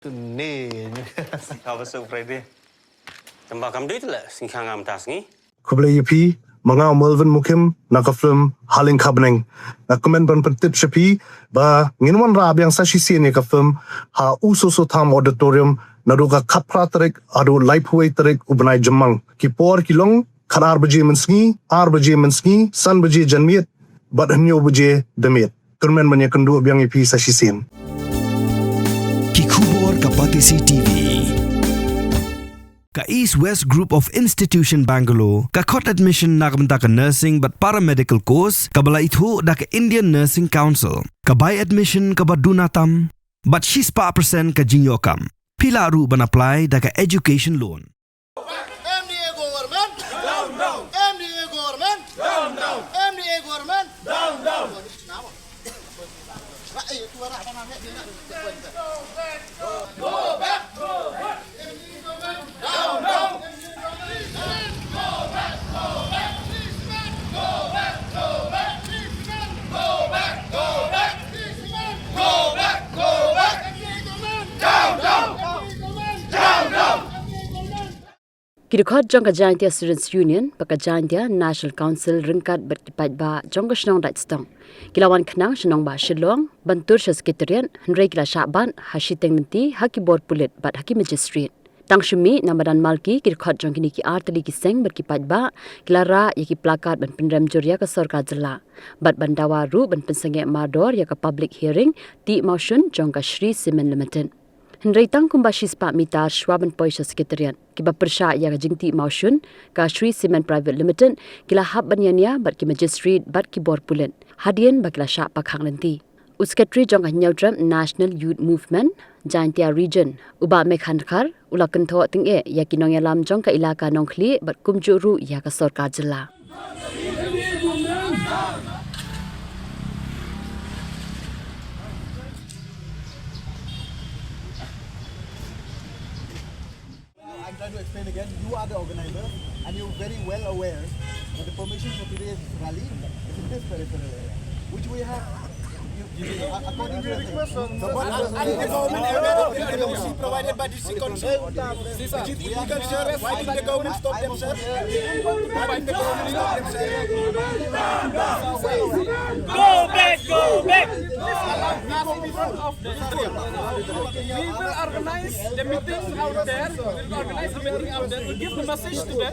Ni. Apa surprise? Tambah kamu duit lah, singkang am tas ni. Kublai yepi, mangau Melvin Mukim, nak film Haling Kabneng. Nak komen penpertip shepi, ba nginwan rab yang sashi sini ka film ha ususu tham auditorium naruga kapra terik adu laipuai terik ubenai jemang. Kipor kilong kanar baje mensngi, san baje janmiet, bat hanyo baje demiet. Kermen banyak dua biang yepi sashi sin. Kikubor Kapatisi TV. Ka East West Group of Institution Bangalore, ka court admission na kamta ka nursing but paramedical course, ka bala itu da ka Indian Nursing Council, ka by admission ka badunatam, but 6% ka jinyokam. Pila ru ban apply da ka education loan. MDA government, down, down. MDA government, down, down. MDA government, down, down. Go back, go back. Down, down. Go back, go back. Go back, go back. Go back, go back. Go back, go back. Down, down. Down, down. Kirikot jong ka Jaintia Students Union, paka Jaintia National Council ringkat berkipat ba jong ka senong right stong. Kilawan kenang senong ba Shillong, bantur sekretariat, Henry kila Syaban, Hashiteng menti, haki board Pulit, bat haki Magistrate. Tang Shumi, namadan Malki, kirikot jong kini ki artali ki seng berkipat ba, kilara yaki plakat ban pendram jur ya ka sorka jela. Bat bandawa ru ban pensengek mador ya ka public hearing, ti Mawshun jong ka Shree Cement Limited. Henry tang kumbashis pa mitar Schwaben Pyrshah Sekretariat. Kiba Pyrshah ya jingti Mawshun ka Shree Cement Private Limited kila hab ban Ïania bat ki Magistrate bat ki bor Pulit. Hadian bakla sya pakhang nanti. Secretary jong nyawdram National Youth Movement Jaintia Region uba mekhankar ula kentho tinge ya kinong yalam jong ka ilaka nongkhli bat kumjuru ya ka sorkar jela. I'm trying to explain again. You are the organizer, and you're very well aware that the permission for today's rally is in this peripheral area, which we have. According to the request, the government aware provided by the Secr. Which is illegal, sir. Why did the government stop them, sir? Why did the government stop them, sir? Go back, go back. We will organize the meeting out there. We will organize the meeting out there. We'll give the message to the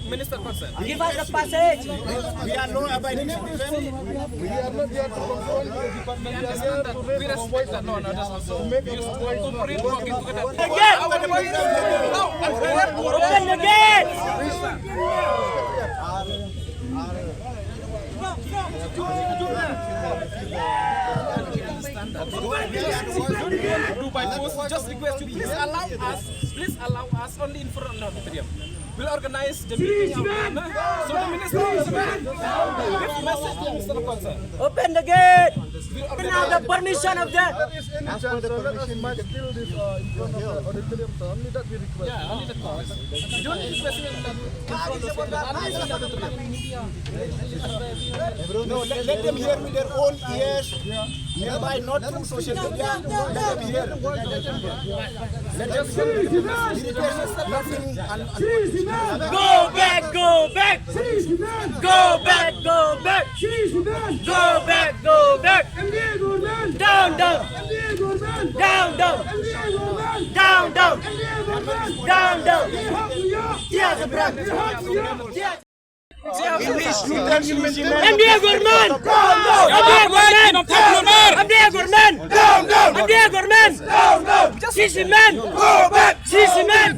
minister concerned. Give us the passage. We are no abiding citizen. We are not here to control the department. We understand that. We respect that. No, that's not so. We are to bring working together. Open the gate. Do by force. Just request you please allow us only in front of the auditorium. We'll organize the meeting out there. So the minister will give message to Mr. Concern. Open the gate. Now the permission of that. As per the permission, might still this in front of the auditorium. So only that we request. Yeah, only the cause. You don't request it in front of the auditorium. No, let them hear with their own ears, thereby not through social media. Let them hear. Let them hear. Go back, go back. Go back, go back. Go back, go back. Down, down. Down, down. Down, down. Down, down. Yes, brother. Yes. MDA government! MDA government! MDA government! MDA government! CC men! Go back! CC men!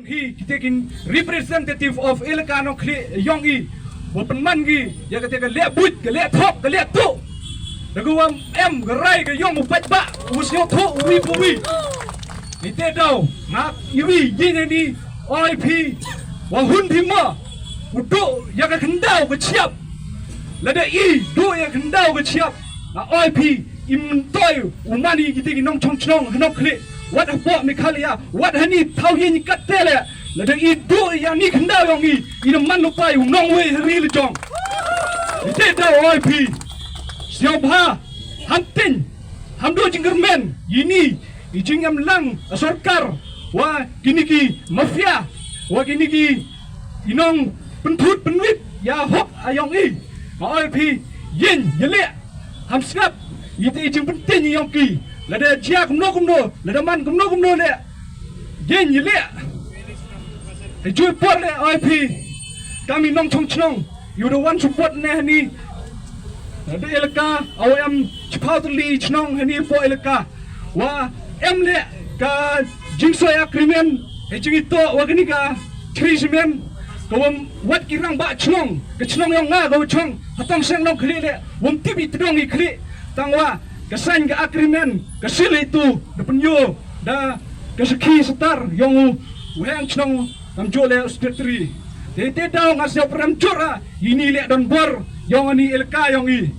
He taking representative of Ilkano Yongi, Open Mangi, Yakataka let boot, let top, let two. The go M, the right, the young fight back, was your talk, we. Ni down, not you, Yini, OIP, Wahundima, who do Yakandao with Chiap. Let the E do Yakandao with Chiap, OIP, Im Toy, Umani, you taking no chong, no clip. What a bought Mikalia, what honey, how you got there, la de I do ya ni khanda yong I man lo pai nong we ri le jong te da OIP siao bha ham tin ham do jingermen ini I jingam lang sarkar wa kini ki mafia wa kini ki inong penthut penwit ya hok ayong I OIP yin yele ham skap ite jing pentin yong ki la de jia kumno la de man kumno le yin yele Jui pot le OIP kami nong chong chnong you the one support ne ni de elaka awam chpautli chnong hani po elaka wa em le ka jingsoy agreement e jingito wa kini ka treatment kawam wat kirang ba chnong ke chnong yong nga go chong hatong seng nong khli le wom tibi tdong I khli tangwa ka sign ka agreement ka sil itu de penyo da ka sakhi star yong wang chnong am jole secretary te daw nga siya pram chora ini le don bor yong ani elka yong I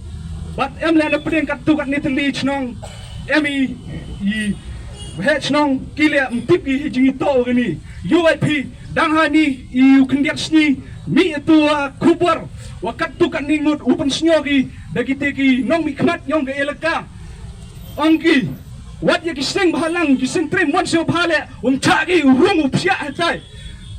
but em le na pren kat tu kat ni tli chnong emi I he chnong kile mtip ki jingi to gani UIP dang hani I ukendiak sni mi tu kubor wakat tu kat ni ngut upan snyogi dagite ki nong mi khmat yong ke elka ongki wat ye ki sing bhalang ki sing tre mon se bhale cha ki rum upsia hatai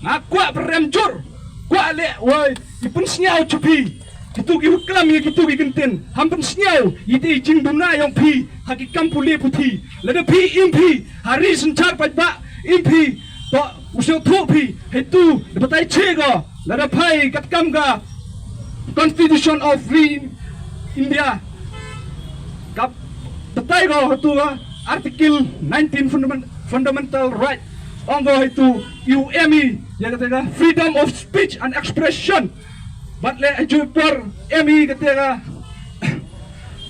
ngakwa premjur kwa le woi ipun snyau chupi kitu ki huklam ye kitu ki genten hampun snyau ite jing buna yong pi haki kampule puthi lada pi impi hari senchar pajba impi to usyo thu pi hetu batai chego lada phai kat kam ga Constitution of Free India kap batai go hetu article 19 fundamental right ongo itu UME ya kata freedom of speech and expression but le ajupor ME kata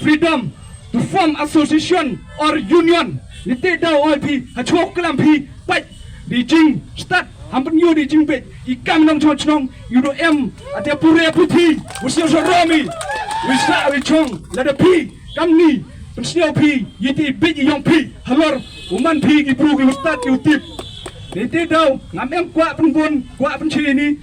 freedom to form association or union nite da OIP hachok kalam phi pat di jing start hampun yu di jing pet ikam nong chong yudo M ate pure puthi usyo romi wisa wi chong la da phi kam ni pensio phi yiti bit yong phi halor uman phi ki pru ki start ki utip Niti daw ngam em kwa penbun kwa penchini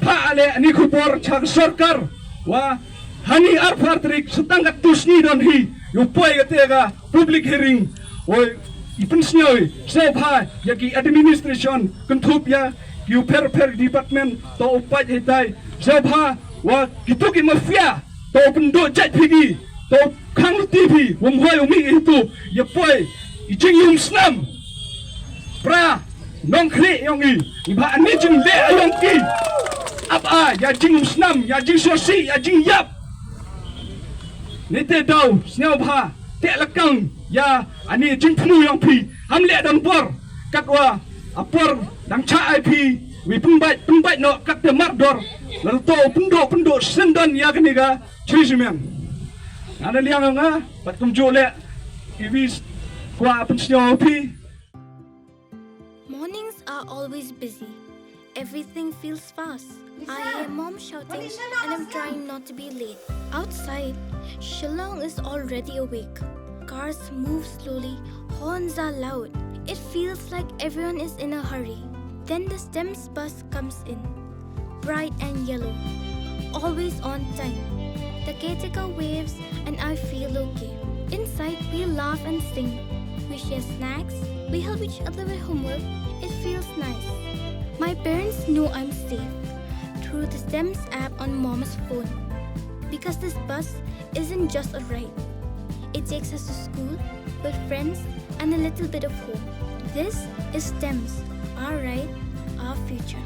pa ale ani khupor chak sarkar wa hani arfartrik setangkat tusni don hi yupoi gatega public hearing oi ipensnyoi sebha yaki administration kuntup ya you per department to upat hitai sebha wa kituki mafia to pendo jat pigi to khang TV womhoi umi itu yupoi ijing yum snam pra nong khli yong I ba ani jing le ayong ki ap ya jing snam ya jing sosi ya jing yap nite daw snau bha te lakang ya ani jing phnu yong pi ham le don por katwa apor dang cha IP wi pungbai no kat te mar dor lal to pundo sendon ya kaniga treatment ana liang nga pat kum jole ibis kwa pensio pi Mornings are always busy. Everything feels fast. I hear mom shouting and I'm trying not to be late. Outside, Shillong is already awake. Cars move slowly, horns are loud. It feels like everyone is in a hurry. Then the STEMS bus comes in, bright and yellow, always on time. The caretaker waves and I feel okay. Inside, we laugh and sing. We share snacks, we help each other with homework. It feels nice. My parents know I'm safe through the STEMS app on Mom's phone. Because this bus isn't just a ride. It takes us to school with friends and a little bit of hope. This is STEMS, our ride, our future.